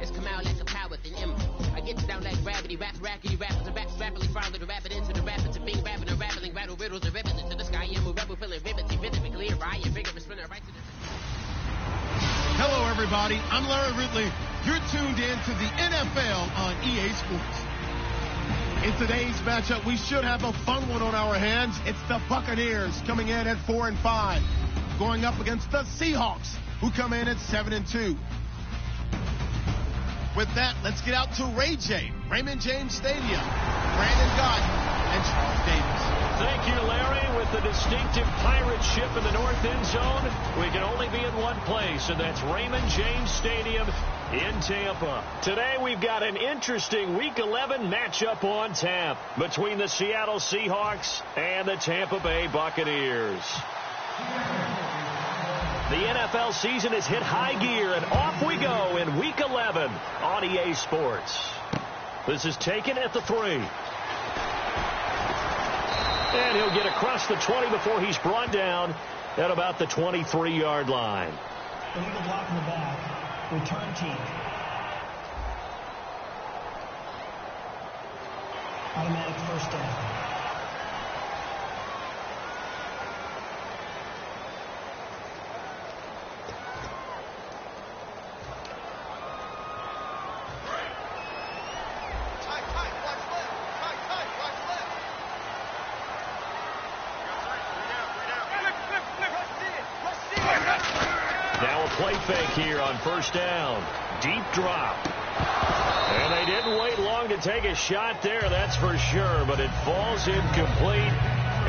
It's come out like a power with an M. I get down like gravity, rap rackety, rappers and raps rapidly follow the rapid into the rapids of being rapping and rattling, rattle riddles and ribbons into the sky. I'm a rebel feeling rivets, rhythmically clear, I am vigorous, spinner right to the... Hello, everybody. I'm Larry Ridley. You're tuned in to the NFL on EA Sports. In today's matchup, we should have a fun one on our hands. It's the Buccaneers coming in at 4-5, going up against the Seahawks, who come in at 7-2. With that, let's get out to Ray J, Raymond James Stadium, Brandon Gott, and Charles Davis. Thank you, Larry. With the distinctive pirate ship in the north end zone, we can only be in one place, and that's Raymond James Stadium in Tampa. Today, we've got an interesting Week 11 matchup on tap between the Seattle Seahawks and the Tampa Bay Buccaneers. The NFL season has hit high gear, and off we go in Week 11 on EA Sports. This is taken at the 3. And he'll get across the 20 before he's brought down at about the 23-yard line. Illegal block in the back. Return team. Automatic first down. Play fake here on first down. Deep drop. And they didn't wait long to take a shot there, that's for sure, but it falls incomplete,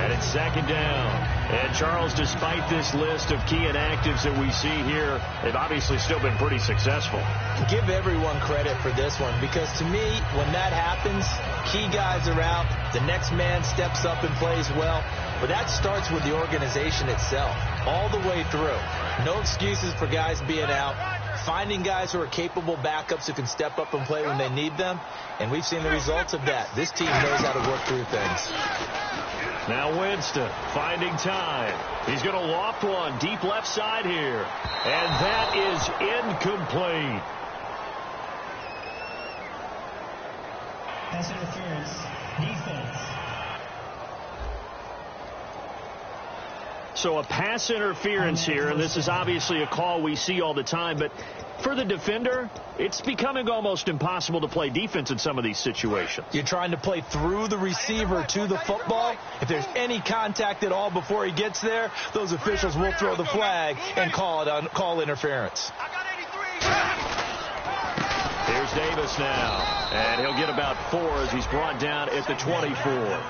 and it's second down. And Charles, despite this list of key inactives that we see here, they've obviously still been pretty successful. Give everyone credit for this one, because to me, when that happens, key guys are out, the next man steps up and plays well, but that starts with the organization itself, all the way through. No excuses for guys being out, finding guys who are capable backups who can step up and play when they need them, and we've seen the results of that. This team knows how to work through things. Now Winston finding time. He's going to loft one deep left side here, and that is incomplete. Pass interference. Defense. So a pass interference here, and this is obviously a call we see all the time, but for the defender, it's becoming almost impossible to play defense in some of these situations. You're trying to play through the receiver to the football. If there's any contact at all before he gets there, those officials will throw the flag and call interference. Here's Davis now, and he'll get about 4 as he's brought down at the 24.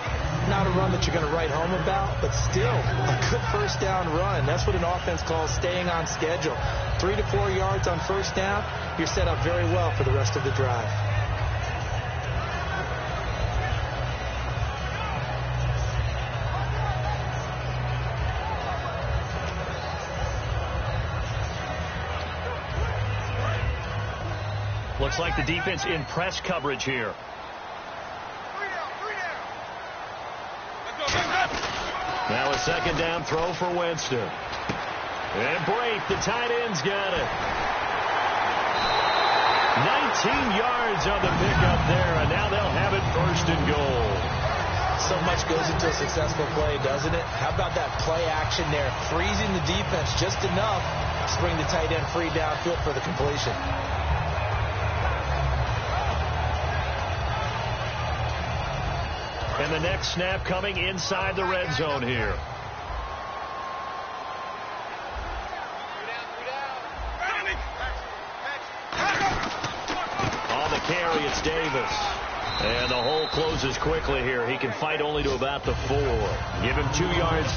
Not a run that you're going to write home about, but still a good first down run. That's what an offense calls staying on schedule. 3 to 4 yards on first down, you're set up very well for the rest of the drive. Looks like the defense in press coverage here. Now a second down throw for Winston. And Brate, the tight end's got it. 19 yards on the pickup there, and now they'll have it first and goal. So much goes into a successful play, doesn't it? How about that play action there? Freezing the defense just enough to bring the tight end free downfield for the completion. And the next snap coming inside the red zone here. On the carry, it's Davis. And the hole closes quickly here. He can fight only to about the 4. Give him 2 yards.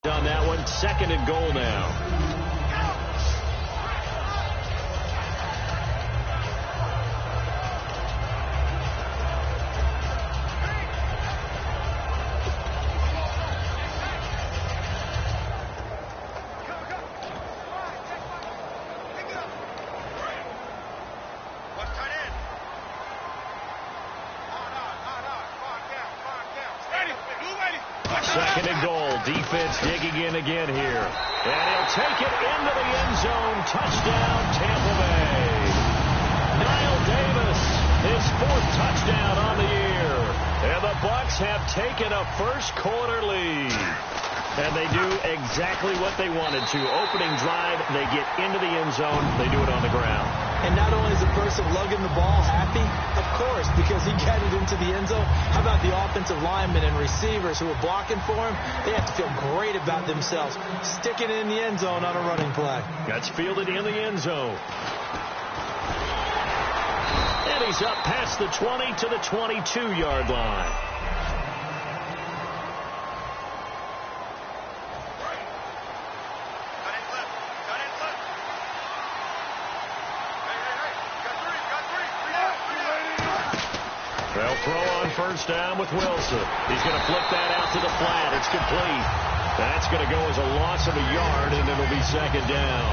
On that one, second and goal now. Defense digging in again here. And he'll take it into the end zone. Touchdown, Tampa Bay. Niall Davis, his 4th touchdown on the year. And the Bucs have taken a first-quarter lead. And they do exactly what they wanted to. Opening drive, they get into the end zone. They do it on the ground. And not only is the person lugging the ball happy, of course, because he got it into the end zone. How about the offensive linemen and receivers who are blocking for him? They have to feel great about themselves, sticking it in the end zone on a running play. That's fielded in the end zone. And he's up past the 20 to the 22-yard line. They'll throw on first down with Wilson. He's going to flip that out to the flat. It's complete. That's going to go as a loss of a yard, and it'll be second down.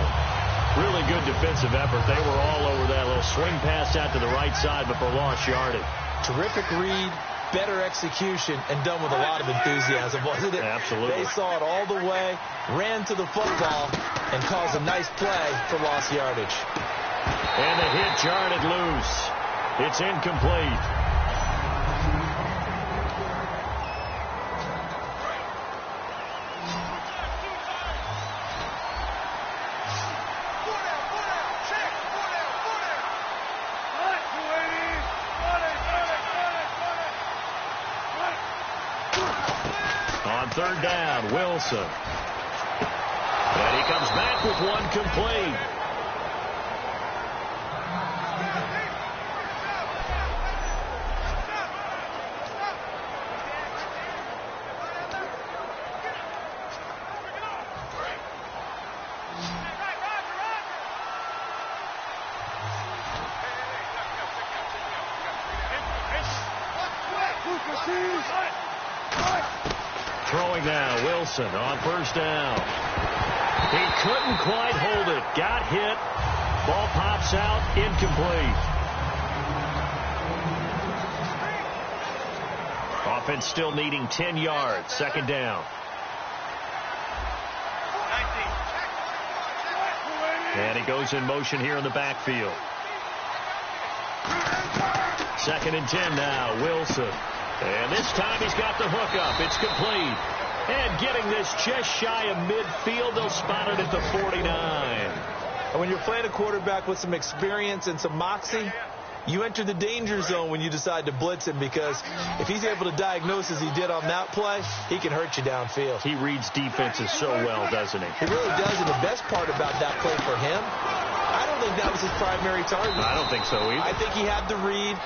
Really good defensive effort. They were all over that little swing pass out to the right side, but for lost yardage. Terrific read, better execution, and done with a lot of enthusiasm, wasn't it? Absolutely. They saw it all the way, ran to the football, and caused a nice play for lost yardage. And the hit jarred it loose. It's incomplete. Third down, Wilson. And he comes back with one complete. Throwing now, Wilson on first down. He couldn't quite hold it. Got hit. Ball pops out, incomplete. Offense still needing 10 yards. Second down. And he goes in motion here in the backfield. Second and 10 now, Wilson. And this time he's got the hook up. It's complete. And getting this just shy of midfield, they'll spot it at the 49. And when you're playing a quarterback with some experience and some moxie, you enter the danger zone when you decide to blitz him, because if he's able to diagnose as he did on that play, he can hurt you downfield. He reads defenses so well, doesn't he? He really does, and the best part about that play for him, I don't think that was his primary target. I don't think so either. I think he had the read.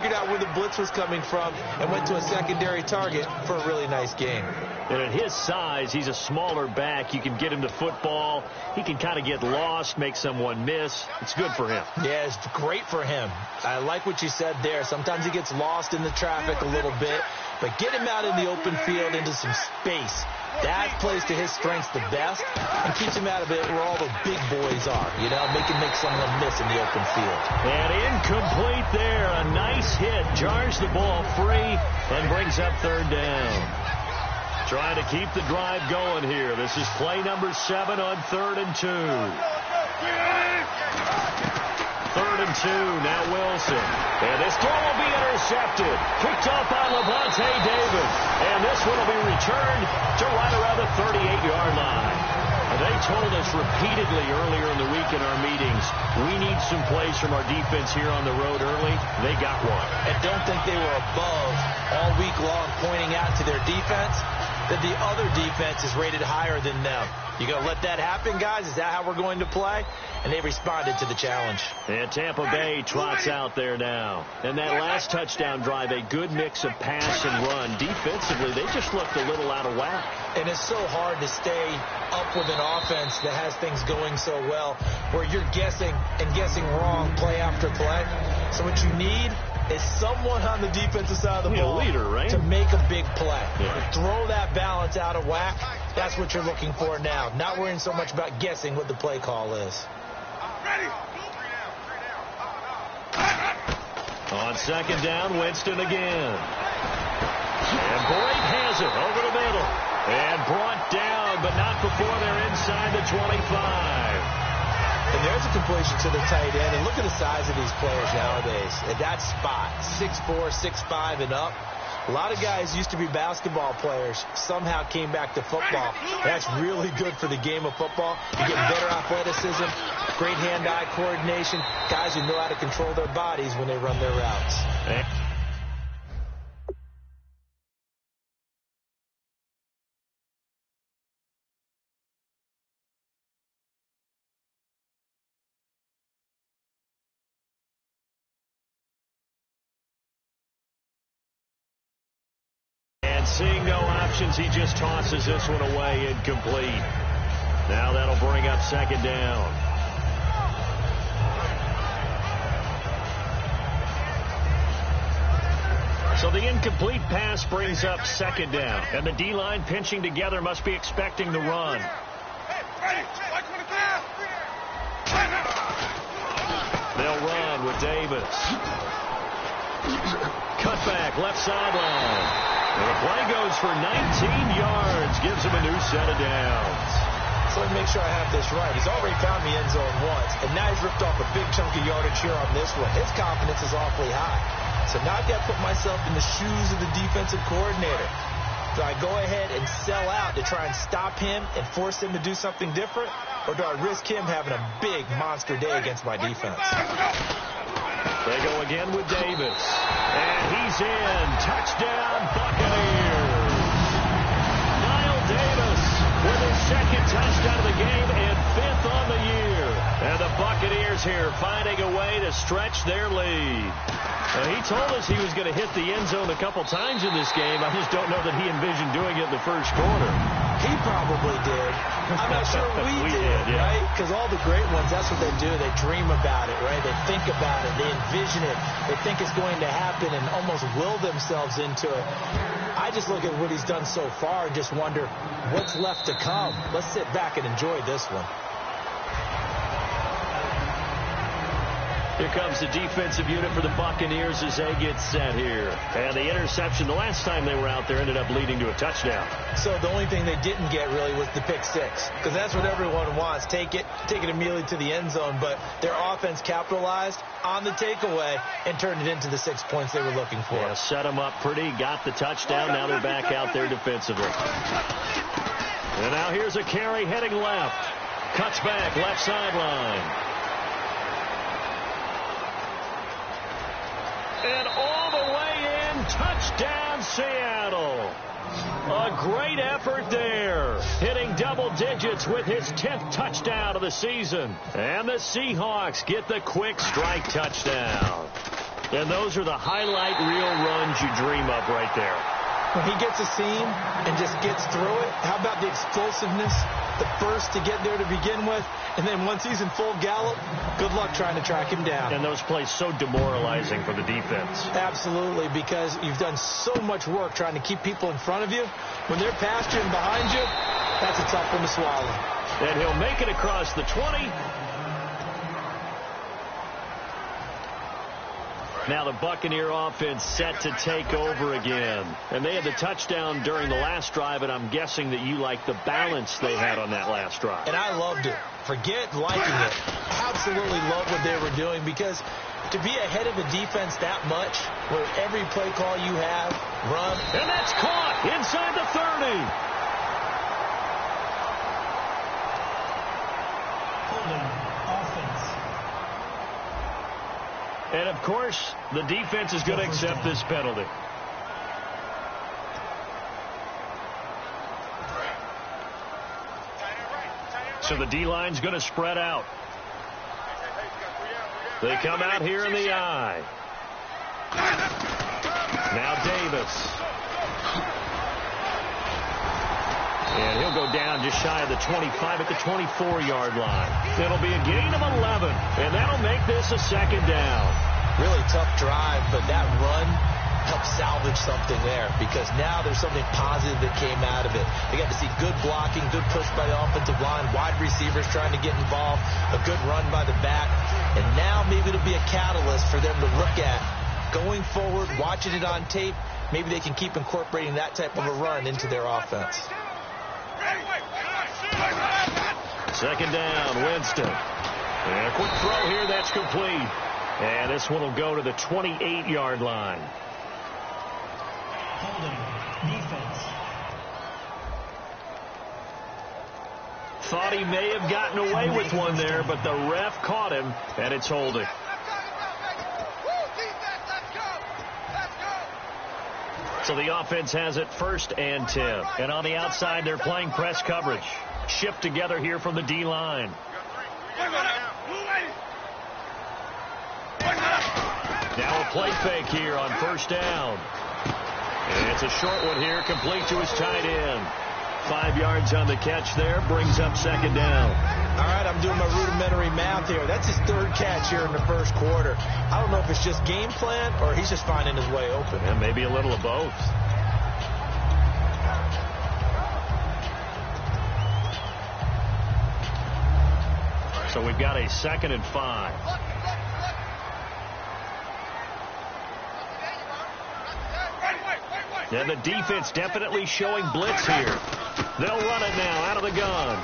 Out where the blitz was coming from and went to a secondary target for a really nice game. And at his size, he's a smaller back. You can get him to football. He can kind of get lost, make someone miss. It's good for him. Yeah, it's great for him. I like what you said there. Sometimes he gets lost in the traffic a little bit, but get him out in the open field into some space. That plays to his strengths the best and keeps him out of it where all the big boys are, you know, make someone miss in the open field. And incomplete there. A nice hit. Jars the ball free and brings up third down. Trying to keep the drive going here. This is play number 7 on 3rd and 2. 3rd and 2, now Wilson. And this throw will be intercepted. Picked up by Levante David. And this one will be returned to right around the 38-yard line. They told us repeatedly earlier in the week in our meetings, we need some plays from our defense here on the road early. They got one. And don't think they were above all week long pointing out to their defense that the other defense is rated higher than them. You going to let that happen, guys? Is that how we're going to play? And they responded to the challenge. And Tampa Bay trots out there now. And that last touchdown drive, a good mix of pass and run. Defensively, they just looked a little out of whack. And it's so hard to stay up with an offense that has things going so well, where you're guessing and guessing wrong play after play. So what you need is someone on the defensive side of the ball, leader, right? to make a big play. Yeah. Throw that balance out of whack. That's what you're looking for now. Not worrying so much about guessing what the play call is. On second down, Winston again. And Boyd has it over the middle. And brought down, but not before they're inside the 25. And there's a completion to the tight end. And look at the size of these players nowadays. At that spot, 6'4", 6'5", and up. A lot of guys used to be basketball players, somehow came back to football. That's really good for the game of football. You get better athleticism, great hand-eye coordination, guys who know how to control their bodies when they run their routes. Seeing no options, he just tosses this one away, incomplete. Now that'll bring up second down. So the incomplete pass brings up second down. And the D-line pinching together must be expecting the run. They'll run with Davis. Cutback, left sideline. And the play goes for 19 yards, gives him a new set of downs. So let me make sure I have this right. He's already found the end zone once, and now he's ripped off a big chunk of yardage here on this one. His confidence is awfully high. So now I've got to put myself in the shoes of the defensive coordinator. Do I go ahead and sell out to try and stop him and force him to do something different? Or do I risk him having a big monster day against my defense? They go again with Davis. And he's in. Touchdown, Buccaneers. Kyle Davis with his second touchdown of the game and fifth on the year. And the Buccaneers here finding a way to stretch their lead. He told us he was going to hit the end zone a couple times in this game. I just don't know that he envisioned doing it in the first quarter. He probably did. I'm not sure we did, yeah. Right? Because all the great ones, that's what they do. They dream about it, right? They think about it. They envision it. They think it's going to happen and almost will themselves into it. I just look at what he's done so far and just wonder what's left to come. Let's sit back and enjoy this one. Here comes the defensive unit for the Buccaneers as they get set here. And the interception the last time they were out there ended up leading to a touchdown. So the only thing they didn't get really was the pick six, because that's what everyone wants. Take it immediately to the end zone. But their offense capitalized on the takeaway and turned it into the 6 points they were looking for. Yeah, set them up pretty, got the touchdown. Now they're back out there defensively. And now here's a carry heading left. Cuts back, left sideline. And all the way in, touchdown Seattle. A great effort there. Hitting double digits with his 10th touchdown of the season. And the Seahawks get the quick strike touchdown. And those are the highlight reel runs you dream of right there. When he gets a seam and just gets through it, how about the explosiveness, the burst to get there to begin with, and then once he's in full gallop, good luck trying to track him down. And those plays so demoralizing for the defense. Absolutely, because you've done so much work trying to keep people in front of you. When they're past you and behind you, that's a tough one to swallow. And he'll make it across the 20. Now the Buccaneer offense set to take over again. And they had the touchdown during the last drive, and I'm guessing that you like the balance they had on that last drive. And I loved it. Forget liking it. Absolutely love what they were doing, because to be ahead of the defense that much, where every play call you have, run. And that's caught inside the 30. And, of course, the defense is going to accept this penalty. So the D-line's going to spread out. They come out here in the I. Now Davis. And he'll go down just shy of the 25 at the 24-yard line. It'll be a gain of 11, and that'll make this a second down. Really tough drive, but that run helped salvage something there because now there's something positive that came out of it. They got to see good blocking, good push by the offensive line, wide receivers trying to get involved, a good run by the back, and now maybe it'll be a catalyst for them to look at going forward, watching it on tape. Maybe they can keep incorporating that type of a run into their offense. Second down, Winston. And a quick throw here, that's complete. And this one will go to the 28-yard line. Holding. Defense. Thought he may have gotten away with one there, but the ref caught him, and it's holding. So the offense has it 1st and 10. And on the outside, they're playing press coverage. Shipped together here from the D-line. Now a play fake here on 1st down. And it's a short one here, complete to his tight end. 5 yards on the catch there, brings up 2nd down. All right, I'm doing my rudimentary math here. That's his 3rd catch here in the 1st quarter. I don't know if it's just game plan or he's just finding his way open. And maybe a little of both. So we've got a 2nd and 5. And the defense definitely showing blitz here. They'll run it now out of the gun.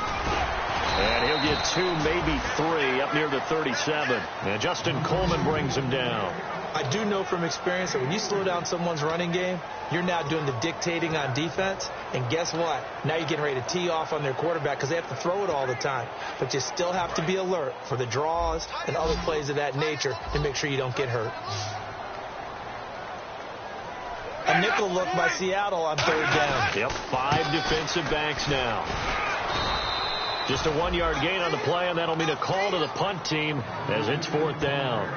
And he'll get 2, maybe 3 up near the 37. And Justin Coleman brings him down. I do know from experience that when you slow down someone's running game, you're now doing the dictating on defense. And guess what? Now you're getting ready to tee off on their quarterback because they have to throw it all the time. But you still have to be alert for the draws and other plays of that nature to make sure you don't get hurt. A nickel look by Seattle on 3rd down. Yep, 5 defensive backs now. Just a 1-yard gain on the play, and that'll mean a call to the punt team as it's 4th down.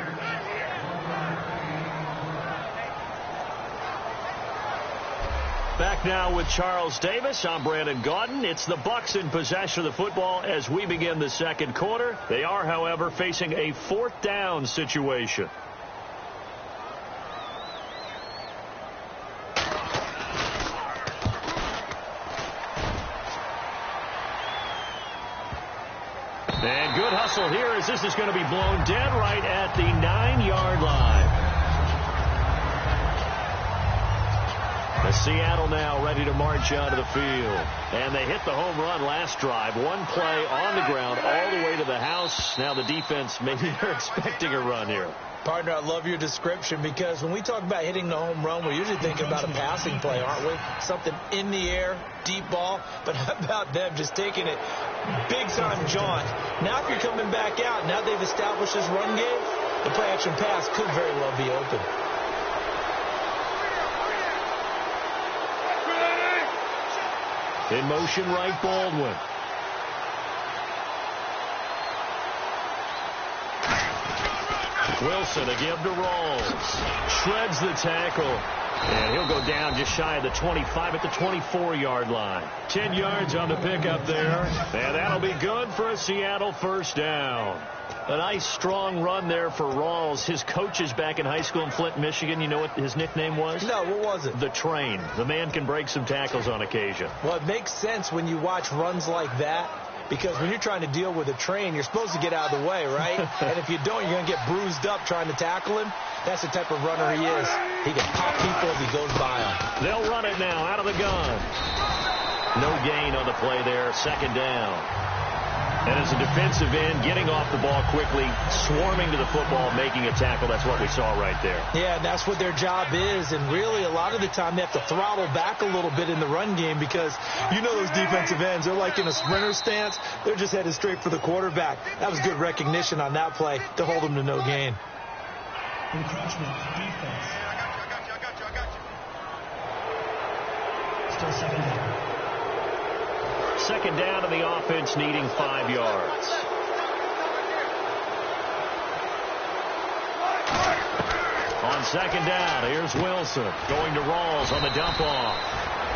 Back now with Charles Davis. I'm Brandon Gaudin. It's the Bucs in possession of the football as we begin the 2nd quarter. They are, however, facing a 4th down situation. And good hustle here as this is going to be blown dead right at the 9-yard line. The Seattle now ready to march out of the field. And they hit the home run last drive. 1 play on the ground all the way to the house. Now the defense, maybe they're expecting a run here. Partner, I love your description because when we talk about hitting the home run, we're usually thinking about a passing play, aren't we? Something in the air, deep ball. But how about them just taking it big-time jaunt? Now if you're coming back out, now they've established this run game, the play-action pass could very well be open. In motion, right, Baldwin. Wilson, a give to Rawls. Shreds the tackle. And he'll go down just shy of the 25 at the 24-yard line. 10 yards on the pickup there. And that'll be good for a Seattle 1st down. A nice, strong run there for Rawls. His coaches back in high school in Flint, Michigan, you know what his nickname was? No, what was it? The Train. The man can break some tackles on occasion. Well, it makes sense when you watch runs like that. Because when you're trying to deal with a train, you're supposed to get out of the way, right? And if you don't, you're going to get bruised up trying to tackle him. That's the type of runner he is. He can pop people as he goes by them. They'll run it now out of the gun. No gain on the play there. 2nd down. And as a defensive end, getting off the ball quickly, swarming to the football, making a tackle. That's what we saw right there. Yeah, that's what their job is. And really, a lot of the time, they have to throttle back a little bit in the run game because you know those defensive ends, they're like in a sprinter stance. They're just headed straight for the quarterback. That was good recognition on that play to hold them to no gain. Encroachment, defense. Still 2nd down. second down and the offense needing 5 yards. On second down, here's Wilson going to Rawls on the dump off.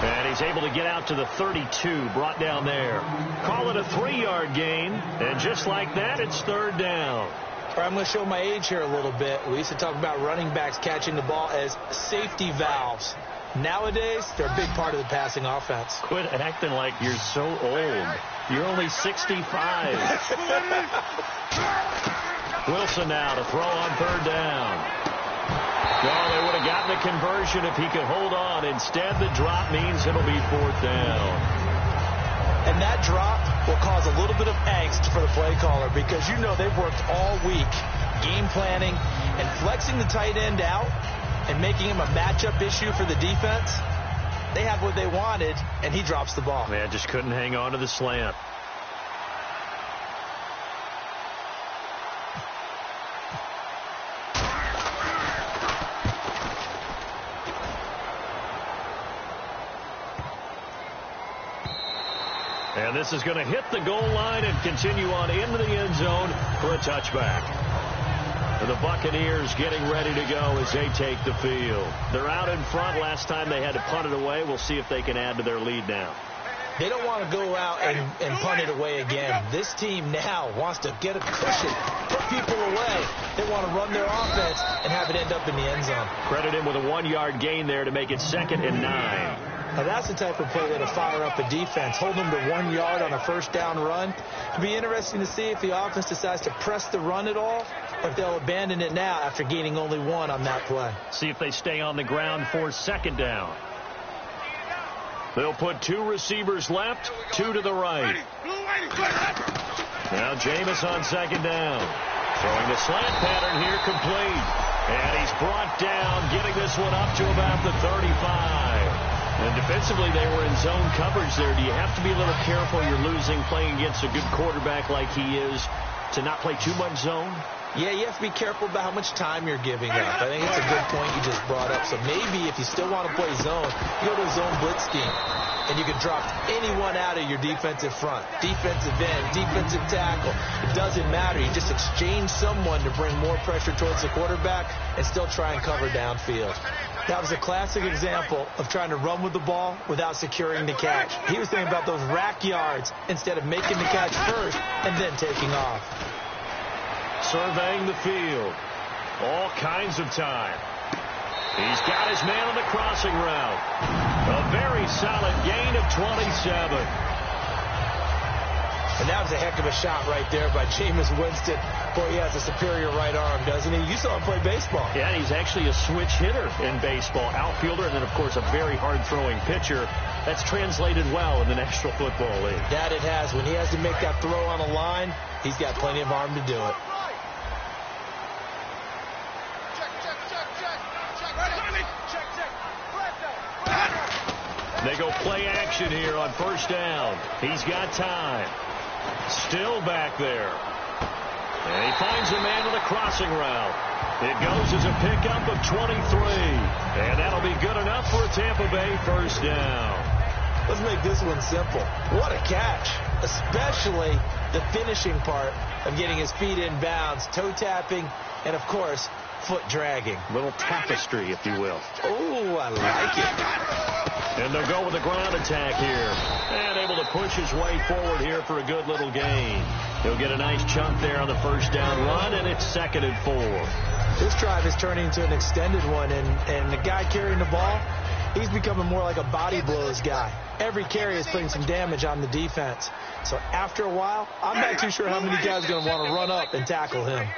And he's able to get out to the 32, brought down there. Call it a 3-yard gain, and just like that, it's third down. All right, I'm going to show my age here a little bit. We used to talk about running backs catching the ball as safety valves. Nowadays, they're a big part of the passing offense. Quit acting like you're so old. You're only 65. Wilson now to throw on third down. Well, they would have gotten the conversion if he could hold on. Instead, the drop means it'll be fourth down. And that drop will cause a little bit of angst for the play caller because you know they've worked all week game planning and flexing the tight end out and making him a matchup issue for the defense. They have what they wanted, and he drops the ball. Man, just couldn't hang on to the slant. And this is going to hit the goal line and continue on into the end zone for a touchback. And the Buccaneers getting ready to go as they take the field. They're out in front. Last time they had to punt it away. We'll see if they can add to their lead now. They don't want to go out and punt it away again. This team now wants to get a cushion, put people away. They want to run their offense and have it end up in the end zone. Credit him with a 1-yard gain there to make it 2nd and 9. Now that's the type of play that'll fire up a defense. Hold them to 1 yard on a first down run. It'll be interesting to see if the offense decides to press the run at all, or if they'll abandon it now after gaining only 1 on that play. See if they stay on the ground for second down. They'll put 2 receivers left, 2 to the right. Now Jameis on second down. Throwing the slant pattern here complete. And he's brought down, getting this one up to about the 35. And defensively, they were in zone coverage there. Do you have to be a little careful? You're losing playing against a good quarterback like he is to not play too much zone? Yeah, you have to be careful about how much time you're giving up. I think it's a good point you just brought up. So maybe if you still want to play zone, you go to a zone blitz scheme. And you can drop anyone out of your defensive front. Defensive end, defensive tackle. It doesn't matter. You just exchange someone to bring more pressure towards the quarterback and still try and cover downfield. That was a classic example of trying to run with the ball without securing the catch. He was thinking about those rack yards instead of making the catch first and then taking off. Surveying the field. All kinds of time. He's got his man on the crossing route. A very solid gain of 27. And that was a heck of a shot right there by Jameis Winston. Boy, he has a superior right arm, doesn't he? You saw him play baseball. Yeah, he's actually a switch hitter in baseball. Outfielder, and then, of course, a very hard-throwing pitcher. That's translated well in the National Football League. That it has. When he has to make that throw on a line, he's got plenty of arm to do it. They go play action here on first down. He's got time. Still back there. And he finds a man on the crossing route. It goes as a pickup of 23. And that'll be good enough for a Tampa Bay first down. Let's make this one simple. What a catch. Especially the finishing part of getting his feet in bounds, toe tapping, and, of course, foot dragging. Little tapestry, if you will. Oh, I like it. And they'll go with the ground attack here. And able to push his way forward here for a good little gain. He'll get a nice chunk there on the first down run, and it's 2nd and 4. This drive is turning into an extended one, and the guy carrying the ball, he's becoming more like a body blows guy. Every carry is putting some damage on the defense. So after a while, I'm not too sure how many guys are going to want to run up and tackle him.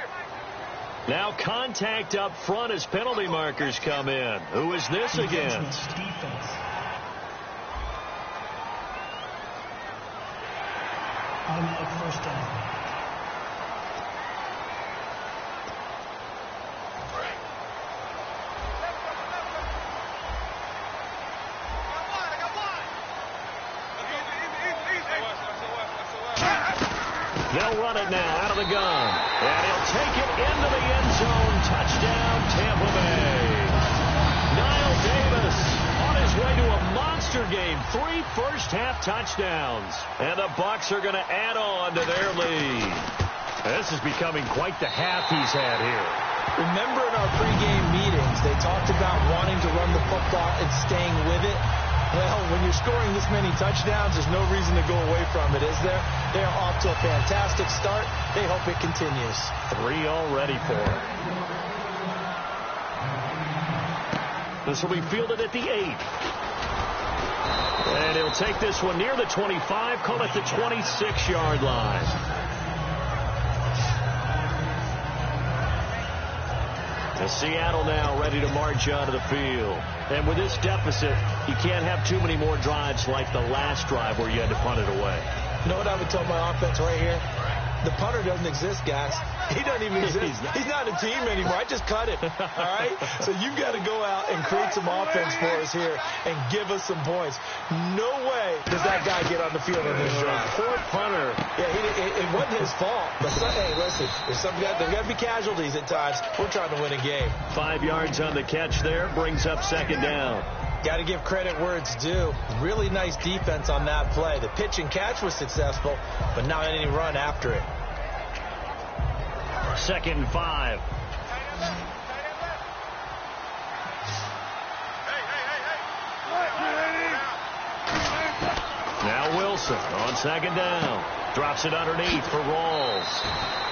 Now contact up front as penalty markers come in. Who is this against? Defense. Automatic first down. They'll run it now out of the gun. And he'll take it into the end zone. Touchdown, Tampa Bay. Niall Davis on his way to a monster game. 3 first-half touchdowns. And the Bucs are going to add on to their lead. This is becoming quite the half he's had here. Remember in our pregame meetings, they talked about wanting to run the football and staying with it. Well, when you're scoring this many touchdowns, there's no reason to go away from it, is there? They're off to a fantastic start. They hope it continues. 3 already for him. This will be fielded at the 8. And he'll take this one near the 25, call it the 26-yard line. Seattle now ready to march onto the field. And with this deficit, you can't have too many more drives like the last drive where you had to punt it away. You know what I would tell my offense right here? The punter doesn't exist, guys. He doesn't even exist. He's not a team anymore. I just cut him. All right? So you've got to go out and create some offense for us here and give us some points. No way does that guy get on the field on this drive. Poor punter. Yeah, it wasn't his fault. But hey, listen, there's got to be casualties at times. We're trying to win a game. 5 yards on the catch there. Brings up second down. Got to give credit where it's due. Really nice defense on that play. The pitch and catch was successful, but not any run after it. 2nd and 5. Now Wilson on 2nd down. Drops it underneath for Rawls.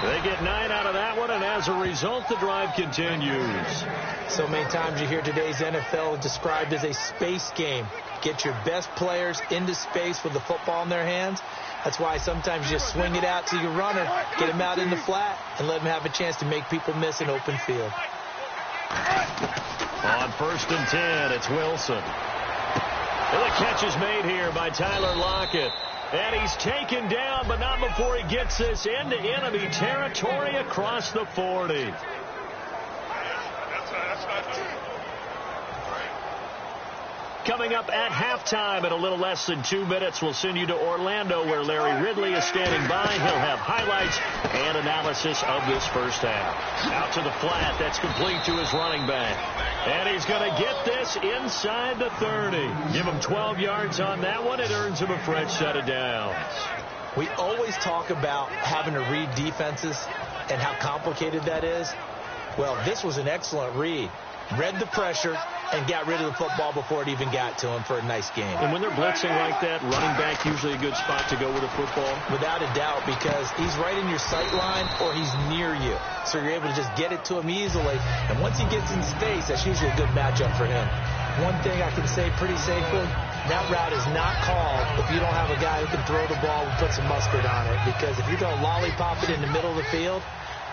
They get 9 out of that one, and as a result, the drive continues. So many times you hear today's NFL described as a space game. Get your best players into space with the football in their hands. That's why sometimes you just swing it out to your runner, get him out in the flat, and let him have a chance to make people miss an open field. On 1st and 10, it's Wilson. And the catch is made here by Tyler Lockett. And he's taken down, but not before he gets this into enemy territory across the 40. Coming up at halftime in a little less than 2 minutes, we'll send you to Orlando where Larry Ridley is standing by. He'll have highlights and analysis of this first half. Out to the flat. That's complete to his running back. And he's going to get this inside the 30. Give him 12 yards on that one. It earns him a fresh set of downs. We always talk about having to read defenses and how complicated that is. Well, this was an excellent read. Read the pressure and got rid of the football before it even got to him for a nice game. And when they're blitzing like that, running back usually a good spot to go with a football? Without a doubt, because he's right in your sight line or he's near you. So you're able to just get it to him easily. And once he gets in space, that's usually a good matchup for him. One thing I can say pretty safely, that route is not called if you don't have a guy who can throw the ball and put some mustard on it. Because if you're going to lollipop it in the middle of the field,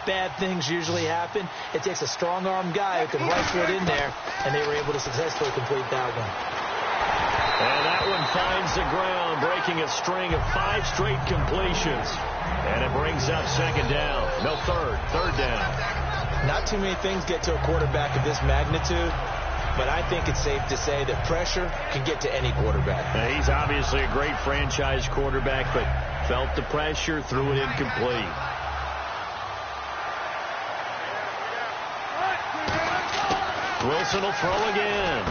bad things usually happen. It takes a strong-armed guy who can rifle it in there, and they were able to successfully complete that one. And that one finds the ground, breaking a string of 5 straight completions. And it brings up second down. No, third down. Not too many things get to a quarterback of this magnitude, but I think it's safe to say that pressure can get to any quarterback. Now, he's obviously a great franchise quarterback, but felt the pressure, threw it incomplete. Wilson will throw again.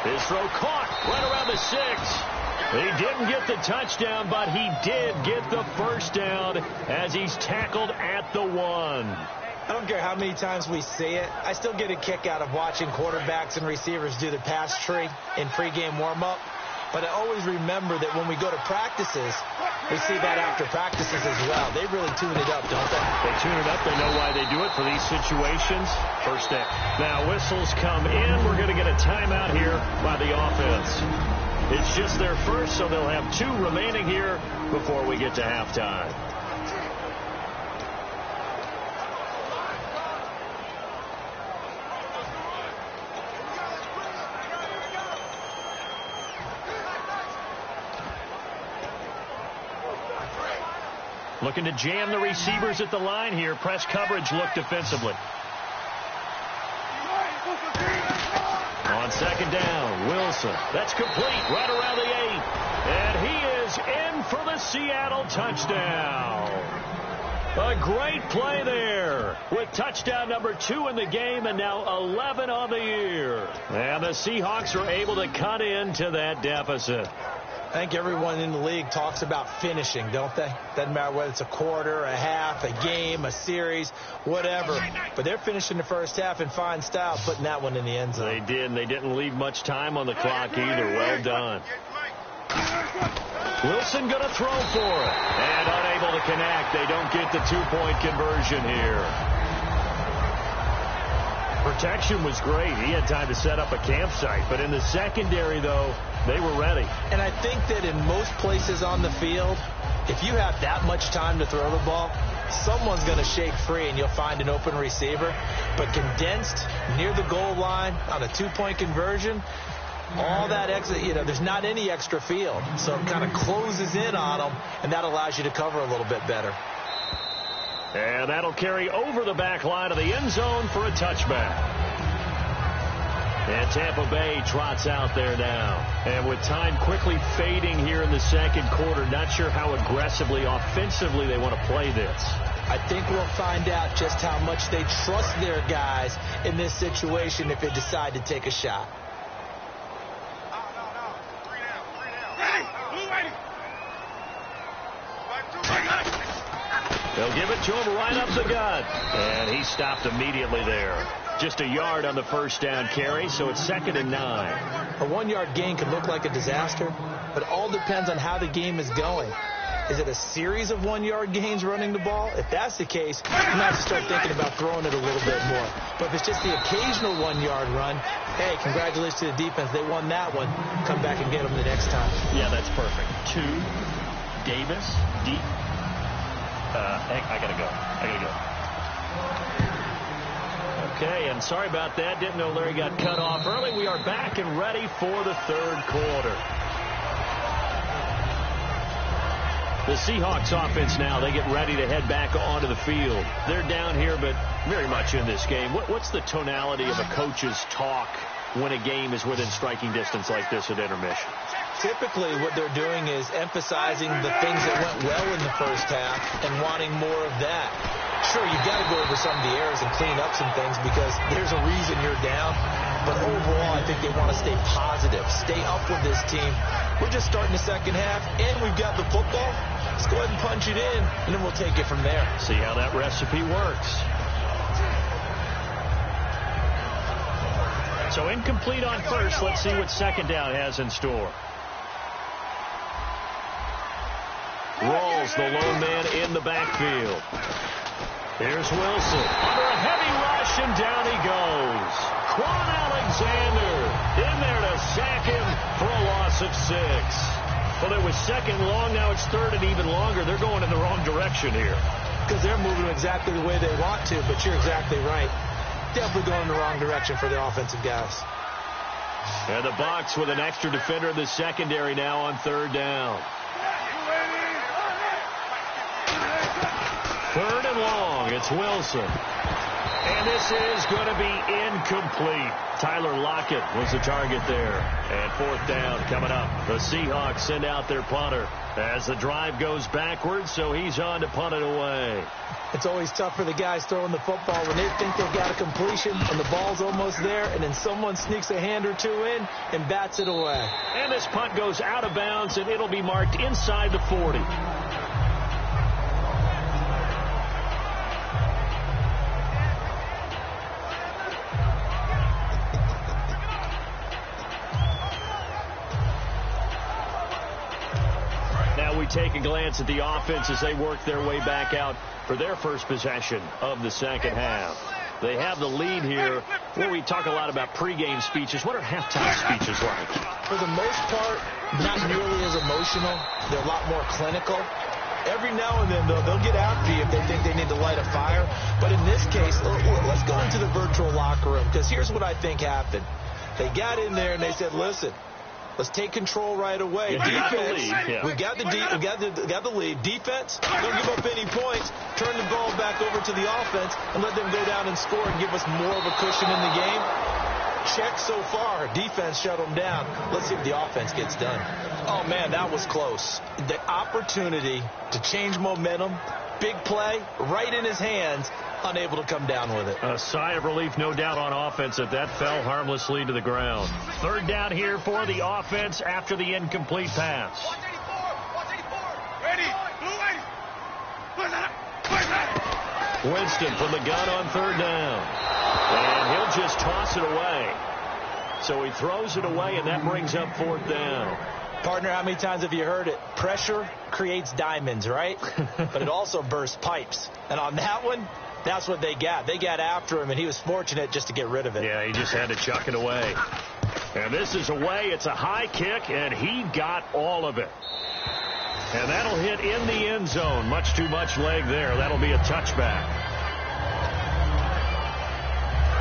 His throw caught right around the 6. He didn't get the touchdown, but he did get the first down as he's tackled at the 1. I don't care how many times we see it. I still get a kick out of watching quarterbacks and receivers do the pass tree in pregame warm-up. But I always remember that when we go to practices, we see that after practices as well. They really tune it up, don't they? They tune it up. They know why they do it for these situations. First down. Now whistles come in. We're going to get a timeout here by the offense. It's just their first, so they'll have 2 remaining here before we get to halftime. Looking to jam the receivers at the line here. Press coverage look defensively. On second down, Wilson. That's complete right around the 8. And he is in for the Seattle touchdown. A great play there with touchdown number 2 in the game and now 11 on the year. And the Seahawks are able to cut into that deficit. I think everyone in the league talks about finishing, don't they? Doesn't matter whether it's a quarter, a half, a game, a series, whatever. But they're finishing the first half in fine style, putting that one in the end zone. They did, and they didn't leave much time on the clock either. Well done. Wilson going to throw for it. And unable to connect. They don't get the 2-point conversion here. Protection was great. He had time to set up a campsite. But in the secondary, though, they were ready. And I think that in most places on the field, if you have that much time to throw the ball, someone's going to shake free and you'll find an open receiver. But condensed near the goal line on a 2-point conversion, all that extra, there's not any extra field. So it kind of closes in on them, and that allows you to cover a little bit better. And that'll carry over the back line of the end zone for a touchback. And Tampa Bay trots out there now. And with time quickly fading here in the second quarter, not sure how aggressively, offensively they want to play this. I think we'll find out just how much they trust their guys in this situation if they decide to take a shot. They'll give it to him right up the gut. And he stopped immediately there. Just a yard on the first down carry, so it's 2nd and 9. A 1-yard gain can look like a disaster, but it all depends on how the game is going. Is it a series of 1-yard gains running the ball? If that's the case, you might have to start thinking about throwing it a little bit more. But if it's just the occasional 1-yard run, hey, congratulations to the defense. They won that one. Come back and get them the next time. Yeah, that's perfect. 2, Davis, deep. I got to go. Okay, and sorry about that. Didn't know Larry got cut off early. We are back and ready for the third quarter. The Seahawks offense now, they get ready to head back onto the field. They're down here, but very much in this game. What's the tonality of a coach's talk when a game is within striking distance like this at intermission? Typically, what they're doing is emphasizing the things that went well in the first half and wanting more of that. Sure, you've got to go over some of the errors and clean up some things because there's a reason you're down. But overall, I think they want to stay positive, stay up with this team. We're just starting the second half, and we've got the football. Let's go ahead and punch it in, and then we'll take it from there. See how that recipe works. So incomplete on first. Let's see what second down has in store. Rawls, the lone man in the backfield. Here's Wilson. Under a heavy rush, and down he goes. Quan Alexander in there to sack him for a loss of 6. Well, it was second long. Now it's third and even longer. They're going in the wrong direction here. Because they're moving exactly the way they want to, but you're exactly right. Definitely going in the wrong direction for their offensive guys. And the box with an extra defender in the secondary now on third down. Third and long. It's Wilson. And this is going to be incomplete. Tyler Lockett was the target there. And fourth down coming up. The Seahawks send out their punter as the drive goes backwards, so he's on to punt it away. It's always tough for the guys throwing the football when they think they've got a completion and the ball's almost there, and then someone sneaks a hand or two in and bats it away. And this punt goes out of bounds, and it'll be marked inside the 40. We take a glance at the offense as they work their way back out for their first possession of the second half. They have the lead here. Where we talk a lot about pregame speeches. What are halftime speeches like? For the most part, not nearly as emotional. They're a lot more clinical. Every now and then, though, they'll get after you if they think they need to light a fire. But in this case, let's go into the virtual locker room, because here's what I think happened. They got in there and they said, listen, let's take control right away. Defense, we got the lead. Defense, don't give up any points. Turn the ball back over to the offense and let them go down and score and give us more of a cushion in the game. Check so far. Defense shut them down. Let's see if the offense gets done. Oh, man, that was close. The opportunity to change momentum big play right in his hands, unable to come down with it. A sigh of relief, no doubt, on offense that fell harmlessly to the ground. Third down here for the offense after the incomplete pass. Winston from the gun on third down. And he'll just toss it away. So he throws it away, and that brings up fourth down. Partner, how many times have you heard it? Pressure creates diamonds, right? But it also bursts pipes. And on that one, that's what they got. They got after him, and he was fortunate just to get rid of it. Yeah, he just had to chuck it away. And this is away. It's a high kick, and he got all of it. And that'll hit in the end zone. Much too much leg there. That'll be a touchback.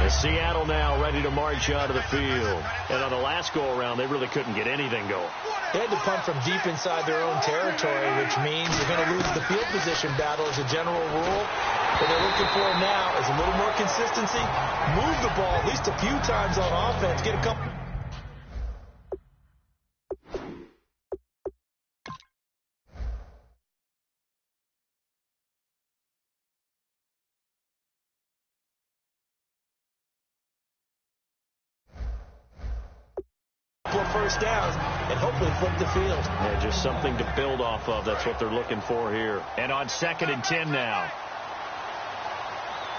And Seattle now ready to march out of the field. And on the last go-around, they really couldn't get anything going. They had to punt from deep inside their own territory, which means you're going to lose the field position battle as a general rule. What they're looking for now is a little more consistency. Move the ball at least a few times on offense. Get a couple. First downs and hopefully flip the field. Yeah, just something to build off of. That's what they're looking for here. And on 2nd and 10 now.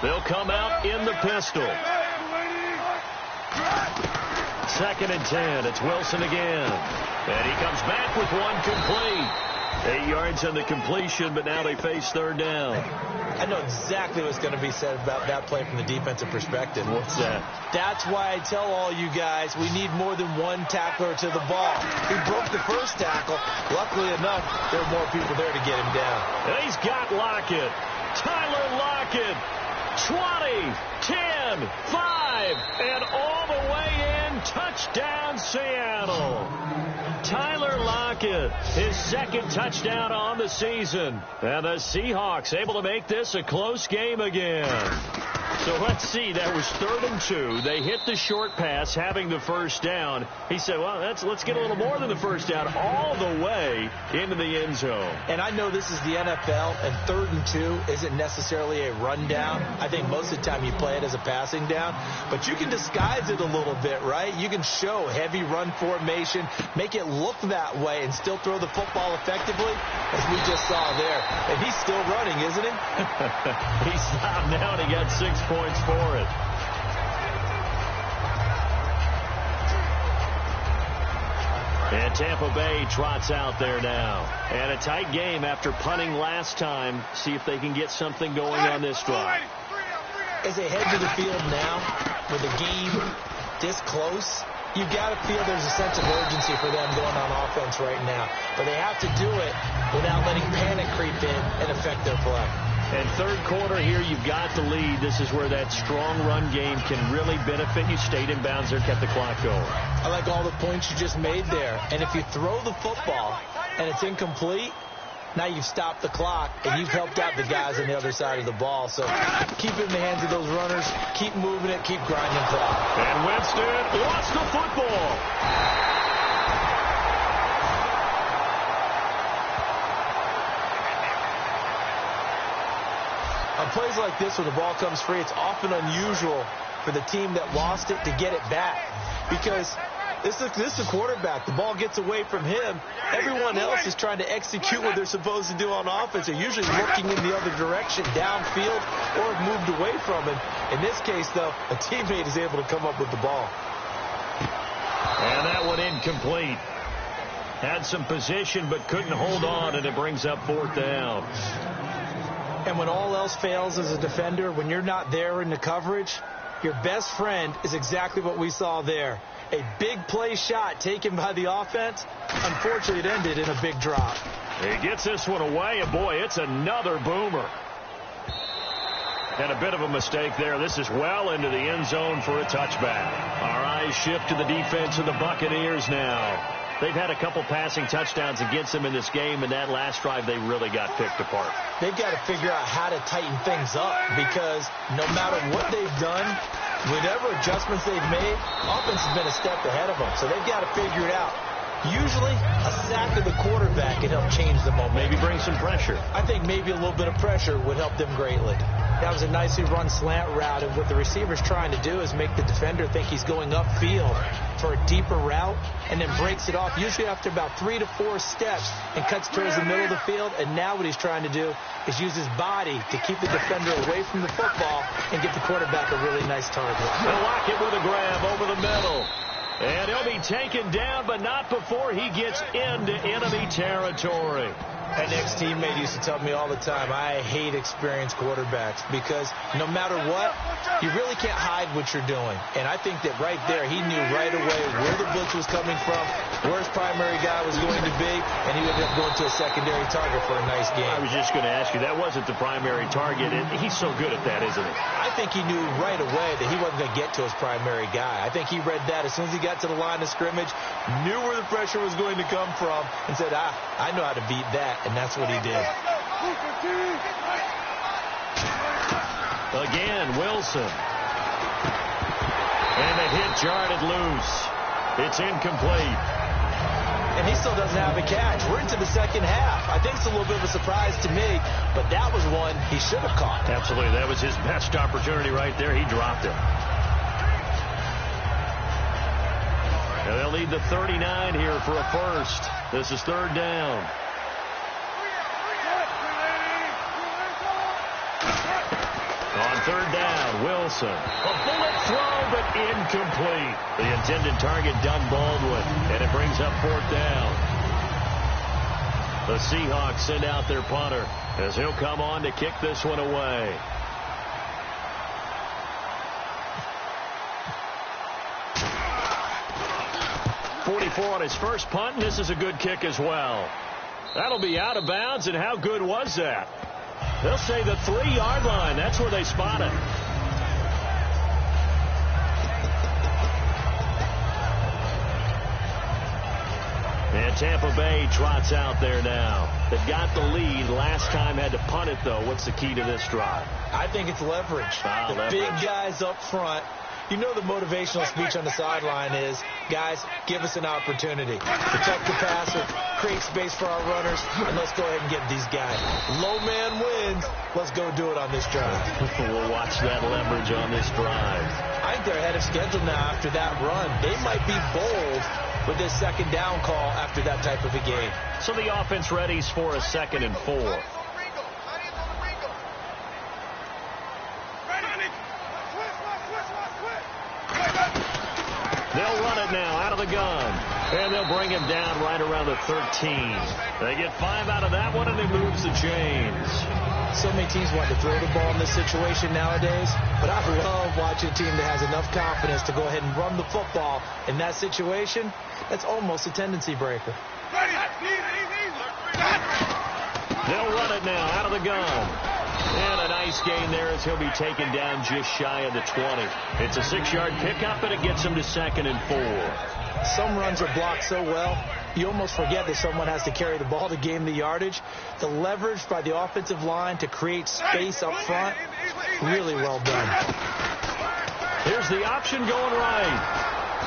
They'll come out in the pistol. 2nd and 10. It's Wilson again. And he comes back with one complete. 8 yards on the completion, but now they face third down. I know exactly what's going to be said about that play from the defensive perspective. What's that? That's why I tell all you guys we need more than one tackler to the ball. He broke the first tackle. Luckily enough, there were more people there to get him down. And he's got Lockett. Tyler Lockett. 20, 10, 5, and all the way in. Touchdown, Seattle. Tyler Lockett, his second touchdown on the season. And the Seahawks able to make this a close game again. So let's see. That was 3rd and 2. They hit the short pass, having the first down. He said, well, let's get a little more than the first down, all the way into the end zone. And I know this is the NFL, and 3rd and 2 isn't necessarily a rundown. I think most of the time you play it as a passing down. But you can disguise it a little bit, right? You can show heavy run formation, make it look that way, and still throw the football effectively, as we just saw there. And he's still running, isn't he? He stopped now, and he got 6 points for it. And Tampa Bay trots out there now. And a tight game after punting last time. See if they can get something going on this drive. As they head to the field now, with the game this close, you've got to feel there's a sense of urgency for them going on offense right now. But they have to do it without letting panic creep in and affect their play. And third quarter here, you've got the lead. This is where that strong run game can really benefit you. Stayed in bounds there, kept the clock going. I like all the points you just made there. And if you throw the football and it's incomplete, now you've stopped the clock and you've helped out the guys on the other side of the ball. So keep it in the hands of those runners. Keep moving it. Keep grinding clock. And Winston lost the football. On plays like this where the ball comes free, it's often unusual for the team that lost it to get it back. Because this is the quarterback. The ball gets away from him. Everyone else is trying to execute what they're supposed to do on offense. They're usually looking in the other direction, downfield, or have moved away from him. In this case, though, a teammate is able to come up with the ball. And that one incomplete. Had some position but couldn't hold on, and it brings up fourth down. And when all else fails as a defender, when you're not there in the coverage, your best friend is exactly what we saw there. A big play shot taken by the offense. Unfortunately, it ended in a big drop. He gets this one away, and boy, it's another boomer. And a bit of a mistake there. This is well into the end zone for a touchback. Our eyes shift to the defense of the Buccaneers now. They've had a couple passing touchdowns against them in this game, and that last drive they really got picked apart. They've got to figure out how to tighten things up because no matter what they've done, whatever adjustments they've made, offense has been a step ahead of them. So they've got to figure it out. Usually, a sack of the quarterback can help change the momentum. Maybe bring some pressure. I think maybe a little bit of pressure would help them greatly. That was a nicely run slant route, and what the receiver's trying to do is make the defender think he's going upfield for a deeper route, and then breaks it off, usually after about 3 to 4 steps, and cuts towards the middle of the field. And now what he's trying to do is use his body to keep the defender away from the football and get the quarterback a really nice target. They'll lock it with a grab over the middle. And he'll be taken down, but not before he gets into enemy territory. An ex-teammate used to tell me all the time, I hate experienced quarterbacks because no matter what, you really can't hide what you're doing. And I think that right there, he knew right away where the blitz was coming from, where his primary guy was going to be, and he ended up going to a secondary target for a nice game. I was just going to ask you, that wasn't the primary target. He's so good at that, isn't he? I think he knew right away that he wasn't going to get to his primary guy. I think he read that as soon as he got to the line of scrimmage, knew where the pressure was going to come from, and said, I know how to beat that. And that's what he did. Again, Wilson. And the hit jarred loose. It's incomplete. And he still doesn't have a catch. We're into the second half. I think it's a little bit of a surprise to me, but that was one he should have caught. Absolutely. That was his best opportunity right there. He dropped it. And they'll need the 39 here for a first. This is third down. On third down, Wilson. A bullet throw, but incomplete. The intended target, Doug Baldwin, and it brings up fourth down. The Seahawks send out their punter as he'll come on to kick this one away. .44 on his first punt, and this is a good kick as well. That'll be out of bounds, and how good was that? They'll say the 3-yard line. That's where they spot it. And Tampa Bay trots out there now. They've got the lead. Last time had to punt it, though. What's the key to this drive? I think it's leverage. Big guys up front. You know the motivational speech on the sideline is, guys, give us an opportunity. Protect the passer, create space for our runners, and let's go ahead and get these guys. Low man wins. Let's go do it on this drive. We'll watch that leverage on this drive. I think they're ahead of schedule now after that run. They might be bold with this second down call after that type of a game. So the offense readies for a 2nd and 4. They'll run it now out of the gun. And they'll bring him down right around the 13. They get 5 out of that one, and he moves the chains. So many teams want to throw the ball in this situation nowadays, but I love watching a team that has enough confidence to go ahead and run the football in that situation. That's almost a tendency breaker. They'll run it now out of the gun. And a nice gain there as he'll be taken down just shy of the 20. It's a 6-yard pickup, and it gets him to 2nd and 4. Some runs are blocked so well, you almost forget that someone has to carry the ball to gain the yardage. The leverage by the offensive line to create space up front, really well done. Here's the option going right.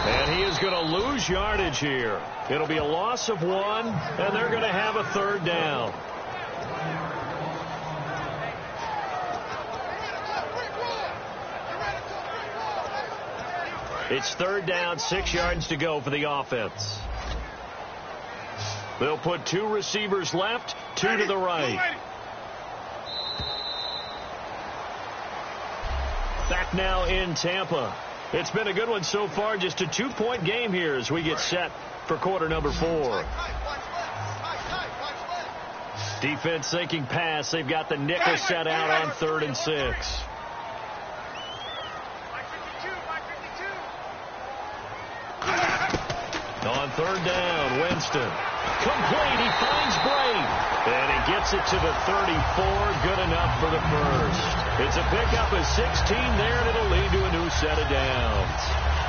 And he is going to lose yardage here. It'll be a loss of 1, and they're going to have a third down. It's third down, 6 yards to go for the offense. They'll put 2 receivers left, 2 to the right. Back now in Tampa. It's been a good one so far, just a 2-point game here as we get set for quarter number 4. Defense sinking pass. They've got the nickel set out on 3rd and 6. On third down, Winston. Complete. He finds Bray. And he gets it to the 34. Good enough for the first. It's a pickup of 16 there, and it'll lead to a new set of downs.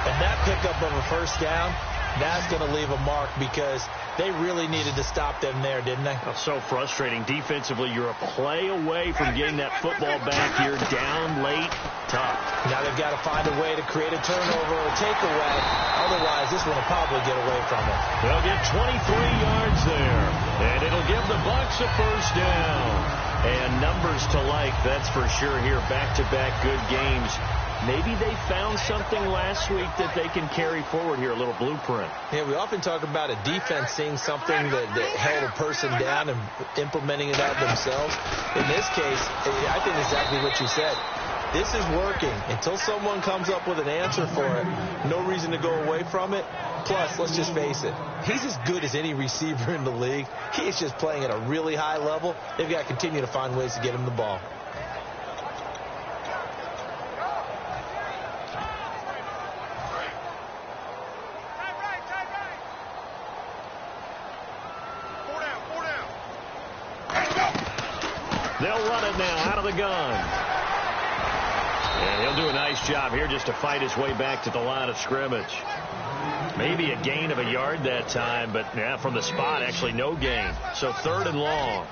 And that pickup of a first down That's going to leave a mark because they really needed to stop them there, didn't they? That's so frustrating. Defensively, you're a play away from getting that football back here. Down late, tough. Now they've got to find a way to create a turnover or takeaway. Otherwise, this one will probably get away from them. They'll get 23 yards there, and it'll give the Bucs a first down. And numbers to like, that's for sure here. Back-to-back good games. Maybe they found something last week that they can carry forward here, a little blueprint. Yeah, we often talk about a defense seeing something that held a person down and implementing it out themselves. In this case, I think exactly what you said. This is working. Until someone comes up with an answer for it, no reason to go away from it. Plus, let's just face it, he's as good as any receiver in the league. He is just playing at a really high level. They've got to continue to find ways to get him the ball. They'll run it now out of the gun. And he'll do a nice job here just to fight his way back to the line of scrimmage. Maybe a gain of a yard that time, but yeah, from the spot, actually no gain. So 3rd and long.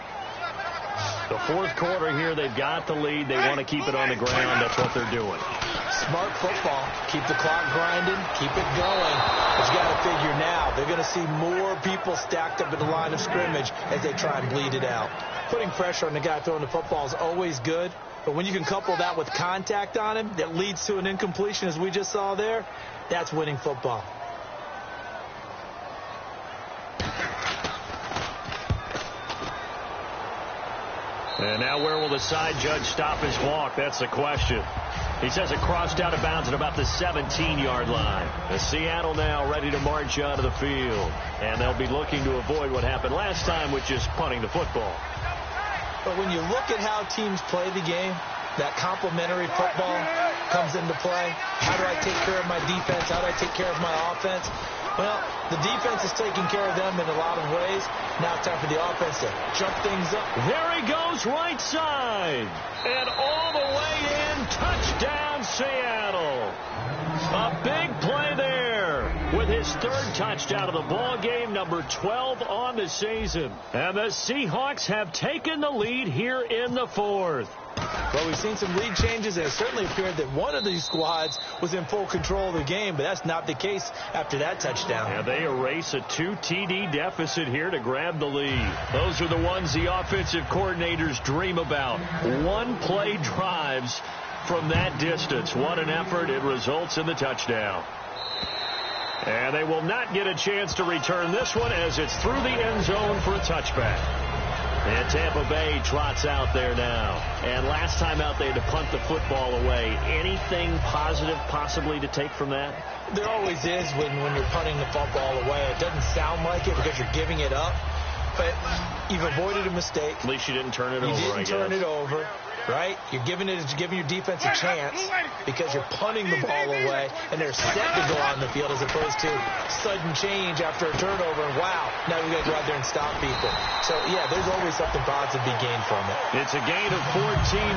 The 4th quarter here, they've got the lead. They want to keep it on the ground. That's what they're doing. Smart football. Keep the clock grinding. Keep it going. But you got to figure now, they're going to see more people stacked up at the line of scrimmage as they try and bleed it out. Putting pressure on the guy throwing the football is always good. But when you can couple that with contact on him that leads to an incompletion, as we just saw there, that's winning football. And now where will the side judge stop his clock? That's the question. He says it crossed out of bounds at about the 17-yard line. The Seattle now ready to march out of the field. And they'll be looking to avoid what happened last time, which is punting the football. But when you look at how teams play the game, that complementary football comes into play. How do I take care of my defense? How do I take care of my offense? Well, the defense is taking care of them in a lot of ways. Now it's time for the offense to jump things up. There he goes, right side. And all the way in, touchdown Seattle. A big play there with his 3rd touchdown of the ball game, number 12 on the season. And the Seahawks have taken the lead here in the 4th. Well, we've seen some lead changes, and it certainly appeared that one of these squads was in full control of the game, but that's not the case after that touchdown. Yeah, they erase a 2 TD deficit here to grab the lead. Those are the ones the offensive coordinators dream about. One-play drives from that distance. What an effort. It results in the touchdown. And they will not get a chance to return this one as it's through the end zone for a touchback. And Tampa Bay trots out there now. And last time out, they had to punt the football away. Anything positive possibly to take from that? There always is when you're punting the football away. It doesn't sound like it because you're giving it up. But you've avoided a mistake. At least you didn't turn it over, I guess. You didn't turn it over, right? You're giving your defense a chance because you're punting the ball away, and they're set to go on the field as opposed to sudden change after a turnover. And wow, now we got to go out there and stop people. So, yeah, there's always something positive to be gained from it. It's a gain of 14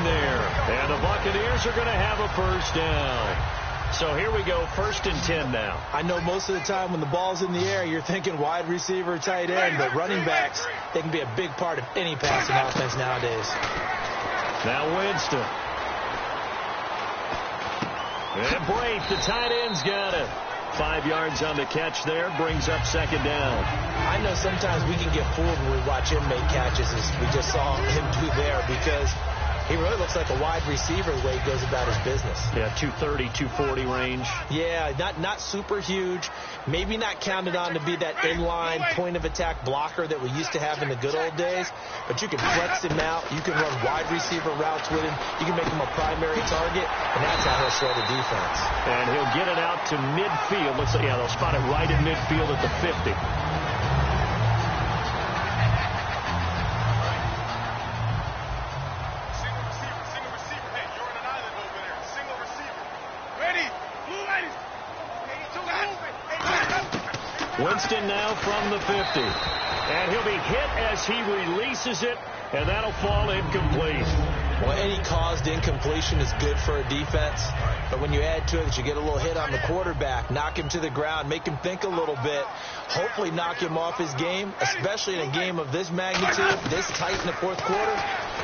there, and the Buccaneers are going to have a first down. So here we go, 1st and 10 now. I know most of the time when the ball's in the air, you're thinking wide receiver, tight end, but running backs, they can be a big part of any passing offense nowadays. Now Winston. And Braith, the tight end's got it. 5 yards on the catch there, brings up 2nd down. I know sometimes we can get fooled when we watch him make catches, as we just saw him do there, because he really looks like a wide receiver the way he goes about his business. Yeah, 230, 240 range. Yeah, not super huge. Maybe not counted on to be that inline point-of-attack blocker that we used to have in the good old days. But you can flex him out. You can run wide receiver routes with him. You can make him a primary target, and that's how he'll slow the defense. And he'll get it out to midfield. Looks like, yeah, they'll spot it right in midfield at the 50. Winston now from the 50. And he'll be hit as he releases it, and that'll fall incomplete. Well, any caused incompletion is good for a defense, but when you add to it that you get a little hit on the quarterback, knock him to the ground, make him think a little bit, hopefully knock him off his game, especially in a game of this magnitude, this tight in the fourth quarter,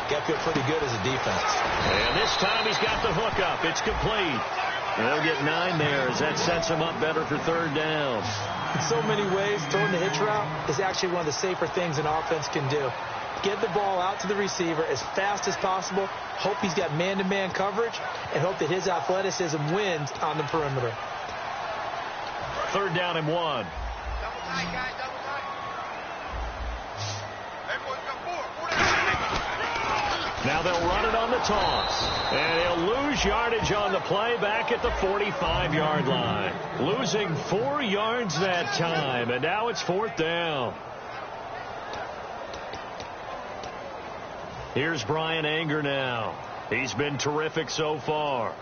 got to feel pretty good as a defense. And this time he's got the hook up. It's complete. And they'll get 9 there as that sets him up better for third down. In so many ways, throwing the hitch route is actually one of the safer things an offense can do. Get the ball out to the receiver as fast as possible, hope he's got man-to-man coverage, and hope that his athleticism wins on the perimeter. Third down and 1. Double tight, guys, double tight. Now they'll run it on the toss. And he'll lose yardage on the play back at the 45-yard line. Losing 4 yards that time, and now it's fourth down. Here's Brian Anger now. He's been terrific so far.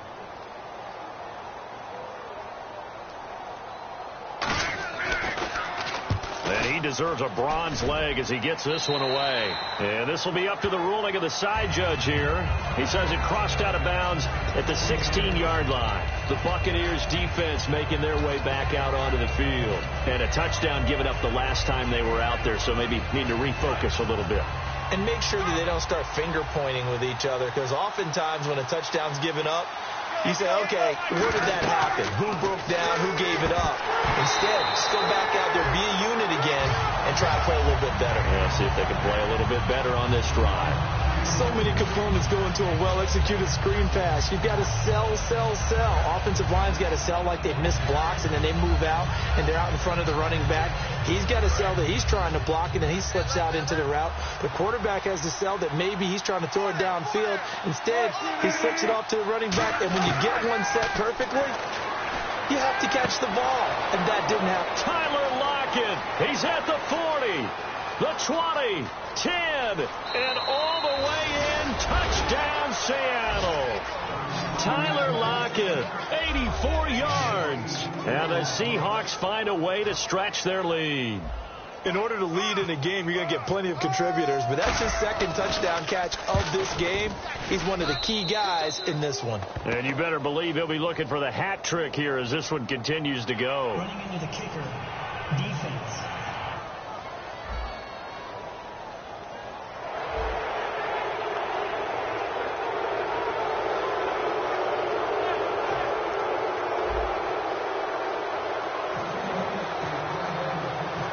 And he deserves a bronze leg as he gets this one away. And this will be up to the ruling of the side judge here. He says it crossed out of bounds at the 16-yard line. The Buccaneers defense making their way back out onto the field. And a touchdown given up the last time they were out there, so maybe need to refocus a little bit. And make sure that they don't start finger pointing with each other, because oftentimes when a touchdown's given up, you say, okay, where did that happen? Who broke down? Who gave it up? Instead, just go back out there, be a unit again, and try to play a little bit better. Yeah, see if they can play a little bit better on this drive. So many components go into a well-executed screen pass. You've got to sell. Offensive line's got to sell like they've missed blocks, and then they move out, and they're out in front of the running back. He's got to sell that he's trying to block, and then he slips out into the route. The quarterback has to sell that maybe he's trying to throw it downfield. Instead, he slips it off to the running back, and when you get one set perfectly, you have to catch the ball, and that didn't happen. Tyler Lockett, he's at the 40, the 20, 10, and all the way in. Touchdown, Seattle. Tyler Lockett, 84 yards. And the Seahawks find a way to stretch their lead. In order to lead in a game, you're going to get plenty of contributors, but that's his second touchdown catch of this game. He's one of the key guys in this one. And you better believe he'll be looking for the hat trick here as this one continues to go. Running into the kicker. Defense.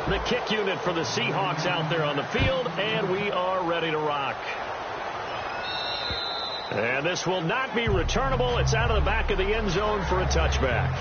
The kick unit for the Seahawks out there on the field, and we are ready to rock. And this will not be returnable. It's out of the back of the end zone for a touchback.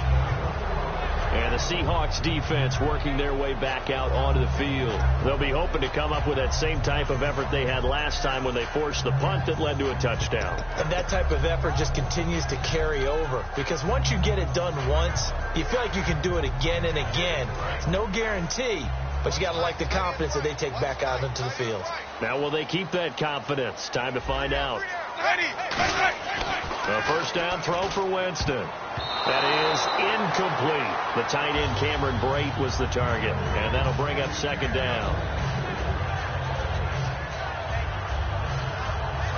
And the Seahawks defense working their way back out onto the field. They'll be hoping to come up with that same type of effort they had last time when they forced the punt that led to a touchdown. And that type of effort just continues to carry over, because once you get it done once, you feel like you can do it again and again. It's no guarantee, but you got to like the confidence that they take back out into the field. Now, will they keep that confidence? Time to find out. A first down throw for Winston. That is incomplete. The tight end Cameron Brate was the target, and that'll bring up second down.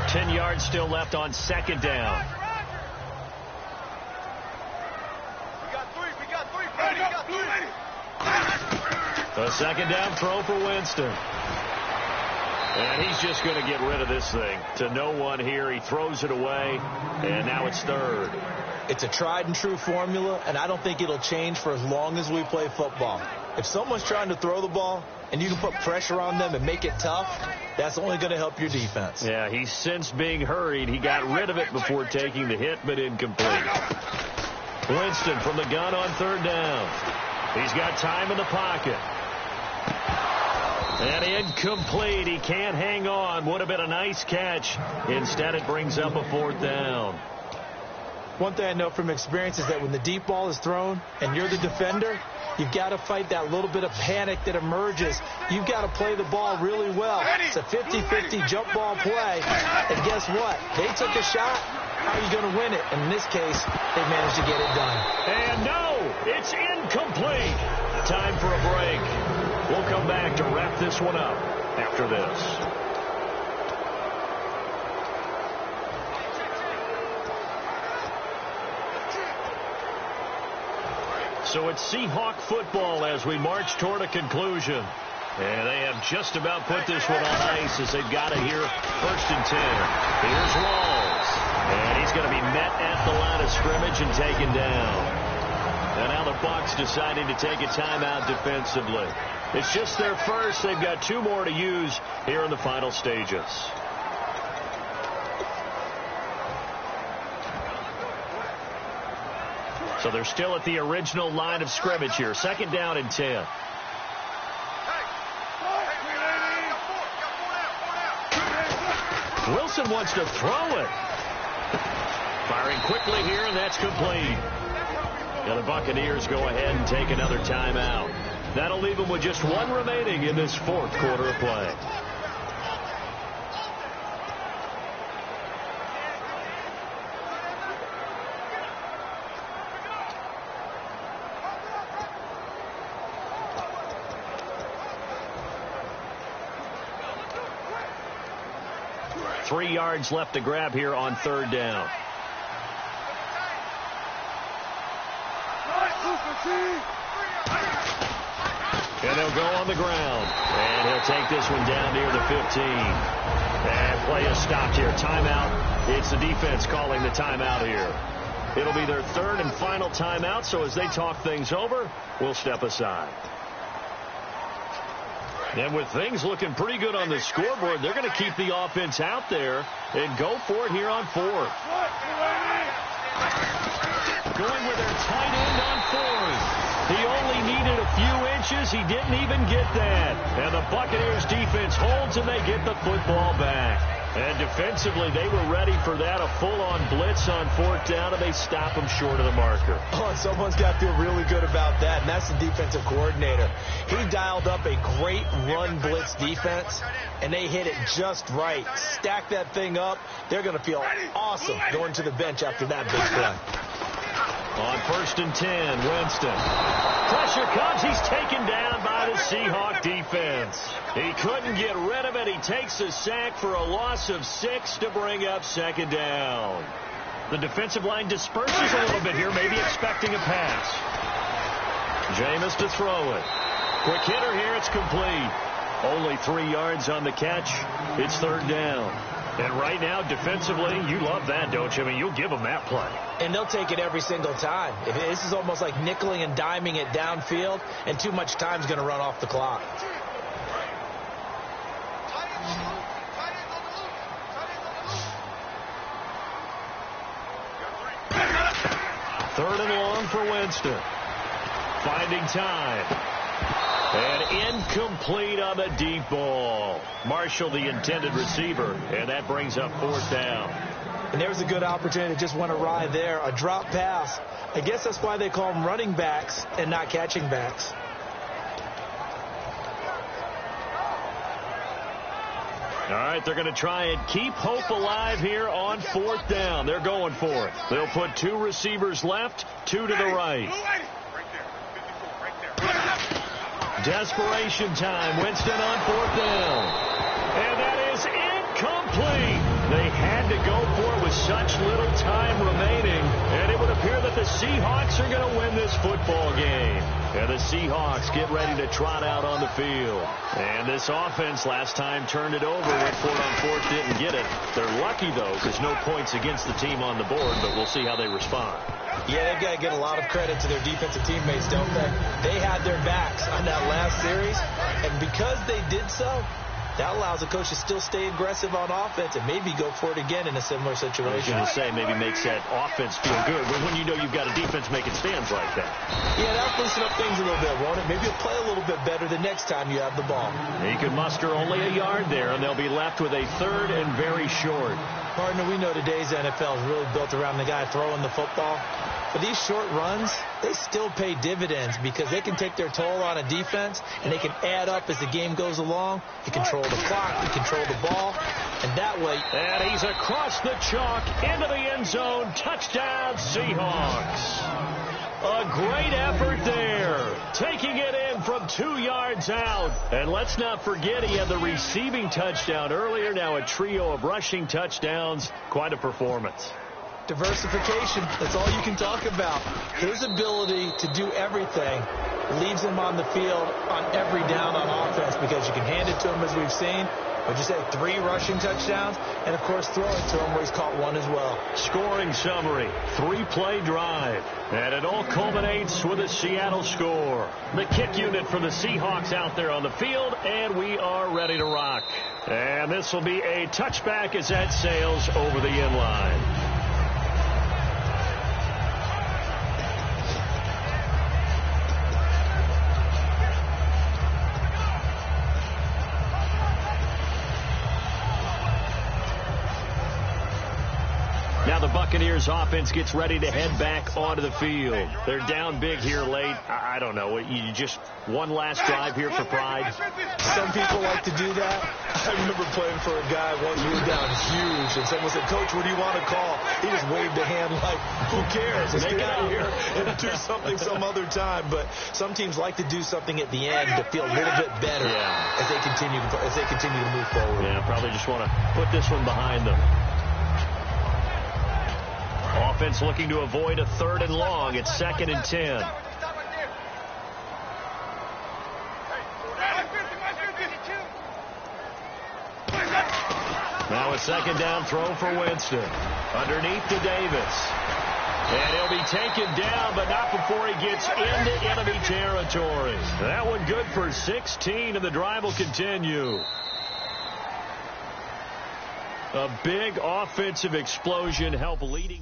10 yards still left on second down. A second down throw for Winston. And he's just going to get rid of this thing. To no one here. He throws it away, and now it's third. It's a tried and true formula, and I don't think it'll change for as long as we play football. If someone's trying to throw the ball and you can put pressure on them and make it tough, that's only going to help your defense. Yeah, he's since being hurried. He got rid of it before taking the hit, but incomplete. Winston from the gun on third down. He's got time in the pocket. And incomplete. He can't hang on. Would have been a nice catch. Instead, it brings up a fourth down. One thing I know from experience is that when the deep ball is thrown and you're the defender, you've got to fight that little bit of panic that emerges. You've got to play the ball really well. It's a 50-50 jump ball play. And guess what? They took a shot. How are you going to win it? And in this case, they managed to get it done. And no, it's incomplete. Time for a break. We'll come back to wrap this one up after this. So it's Seahawk football as we march toward a conclusion. And they have just about put this one on ice as they've got it here. 1st and 10. Here's Rawls. And he's going to be met at the line of scrimmage and taken down. And now the Bucs deciding to take a timeout defensively. It's just their first. They've got 2 more to use here in the final stages. So they're still at the original line of scrimmage here. 2nd down and 10. Wilson wants to throw it. Firing quickly here, and that's complete. And the Buccaneers go ahead and take another timeout. That'll leave them with just 1 remaining in this 4th quarter of play. Three yards left to grab here on 3rd down. And they'll go on the ground. And he'll take this one down near the 15. And play is stopped here. Timeout. It's the defense calling the timeout here. It'll be their 3rd and final timeout, so as they talk things over, we'll step aside. And with things looking pretty good on the scoreboard, they're going to keep the offense out there and go for it here on 4th. Going with their tight end on 4th. He only needed a few inches. He didn't even get that. And the Buccaneers defense holds and they get the football back. And defensively, they were ready for that, a full-on blitz on 4th down, and they stop them short of the marker. Oh, someone's got to feel really good about that, and that's the defensive coordinator. He dialed up a great run blitz defense, and they hit it just right. Stack that thing up. They're going to feel awesome going to the bench after that big play. On 1st and 10, Winston. Pressure comes. He's taken down by the Seahawk defense. He couldn't get rid of it. He takes a sack for a loss of 6 to bring up 2nd down. The defensive line disperses a little bit here, maybe expecting a pass. Jameis to throw it. Quick hitter here. It's complete. Only 3 yards on the catch. It's 3rd down. And right now, defensively, you love that, don't you? I mean, you'll give them that play. And they'll take it every single time. This is almost like nickeling and diming it downfield, and too much time's going to run off the clock. Third and long for Winston. Finding time. And incomplete on the deep ball. Marshall, the intended receiver, and that brings up 4th down. And there's a good opportunity that just went awry there. A drop pass. I guess that's why they call them running backs and not catching backs. All right, they're going to try and keep hope alive here on 4th down. They're going for it. They'll put 2 receivers left, 2 to the right. Desperation time. Winston on 4th down. And that is incomplete. They had to go for it with such little time remaining. And it would appear that the Seahawks are going to win this football game. And the Seahawks get ready to trot out on the field. And this offense last time turned it over. Went for it on 4th, didn't get it. They're lucky, though, because no points against the team on the board. But we'll see how they respond. Yeah, they've got to get a lot of credit to their defensive teammates, don't they? They had their backs on that last series, and because they did so, that allows the coach to still stay aggressive on offense and maybe go for it again in a similar situation. I was going to say, maybe makes that offense feel good when you know you've got a defense making stands like that. Yeah, that'll loosen up things a little bit, won't it? Maybe you'll play a little bit better the next time you have the ball. He could muster only a yard there, and they'll be left with a 3rd and very short. Partner, we know today's NFL is really built around the guy throwing the football. But these short runs, they still pay dividends because they can take their toll on a defense and they can add up as the game goes along. You control the clock, you control the ball, and that way. And he's across the chalk into the end zone. Touchdown, Seahawks. A great effort there. Taking it in from 2 yards out. And let's not forget he had the receiving touchdown earlier. Now a trio of rushing touchdowns. Quite a performance. Diversification, that's all you can talk about. His ability to do everything leaves him on the field on every down on offense because you can hand it to him, as we've seen. Would you say 3 rushing touchdowns? And, of course, throw it to him where he's caught 1 as well. Scoring summary, 3-play drive. And it all culminates with a Seattle score. The kick unit for the Seahawks out there on the field, and we are ready to rock. And this will be a touchback as that sails over the end line. Now the Buccaneers offense gets ready to head back onto the field. They're down big here late. I don't know. You just one last drive here for pride. Some people like to do that. I remember playing for a guy once. We were down huge, and someone said, "Coach, what do you want to call?" He just waved a hand like, "Who cares? Let's get out of here and do something some other time." But some teams like to do something at the end to feel a little bit better as they continue to move forward. Yeah, probably just want to put this one behind them. Offense looking to avoid a 3rd and long. It's 2nd and 10. Now a 2nd down throw for Winston. Underneath to Davis. And he'll be taken down, but not before he gets into enemy territory. That one good for 16, and the drive will continue. A big offensive explosion helped leading.